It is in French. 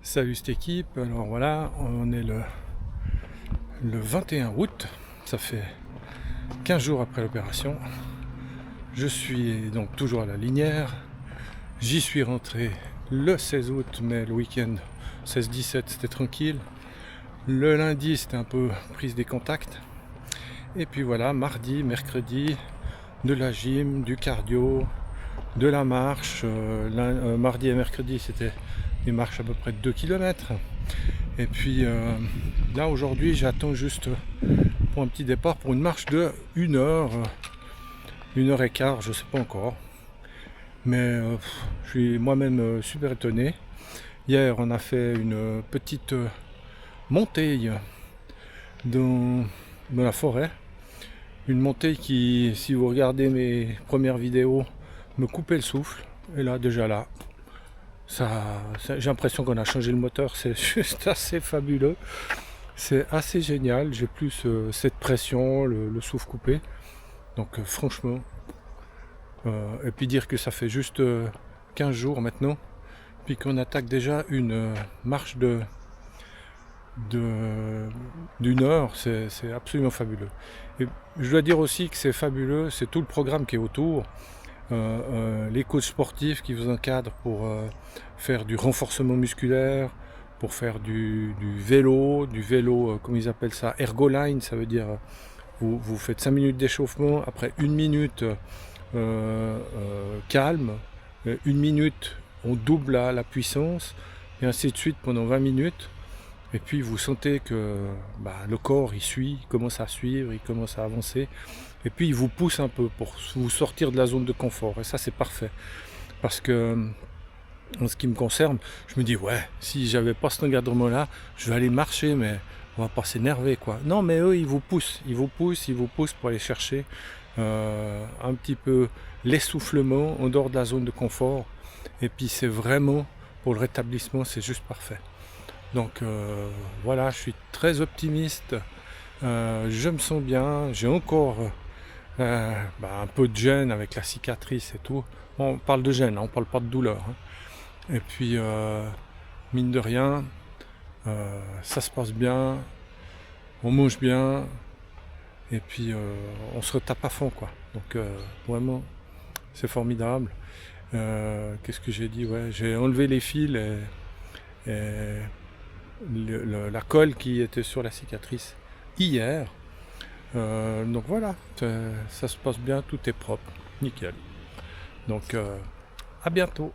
Salut cette équipe, alors voilà, on est le 21 août, ça fait 15 jours après l'opération. Je suis donc toujours à la Linière, j'y suis rentré le 16 août, mais le week-end 16-17 c'était tranquille. Le lundi c'était un peu prise des contacts. Et puis voilà, mardi, mercredi, de la gym, du cardio, de la marche. Mardi et mercredi c'était des marches à peu près de 2 km. Et puis là aujourd'hui j'attends juste pour un petit départ pour une marche de 1 heure, 1 heure et quart, je sais pas encore. Mais je suis moi-même super étonné. Hier on a fait une petite montée dans la forêt. Une montée qui, si vous regardez mes premières vidéos, me coupait le souffle. Et là déjà là, j'ai l'impression qu'on a changé le moteur, c'est juste assez fabuleux. C'est assez génial, j'ai plus cette pression, le souffle coupé. Donc franchement, et puis dire que ça fait juste 15 jours maintenant, puis qu'on attaque déjà une marche d'une heure, c'est absolument fabuleux. Et je dois dire aussi que c'est fabuleux, c'est tout le programme qui est autour. Les coachs sportifs qui vous encadrent pour faire du renforcement musculaire, pour faire du vélo, comme ils appellent ça, ergoline, ça veut dire vous faites 5 minutes d'échauffement, après 1 minute calme, 1 minute on double la puissance, et ainsi de suite pendant 20 minutes. Et puis vous sentez que le corps il suit, il commence à suivre, il commence à avancer. Et puis il vous pousse un peu pour vous sortir de la zone de confort. Et ça c'est parfait. Parce que en ce qui me concerne, je me dis ouais, si j'avais pas cet encadrement-là, je vais aller marcher, mais on va pas s'énerver quoi. Non mais eux ils vous poussent, pour aller chercher un petit peu l'essoufflement en dehors de la zone de confort. Et puis c'est vraiment, pour le rétablissement, c'est juste parfait. Donc voilà, je suis très optimiste, je me sens bien, j'ai encore un peu de gêne avec la cicatrice et tout. Bon, on parle de gêne, on parle pas de douleur. Et puis mine de rien, ça se passe bien, on mange bien, et puis on se retape à fond quoi. Donc vraiment, c'est formidable. Qu'est-ce que j'ai dit? Ouais, j'ai enlevé les fils et la colle qui était sur la cicatrice hier. Donc voilà, ça se passe bien, tout est propre, nickel. Donc à bientôt.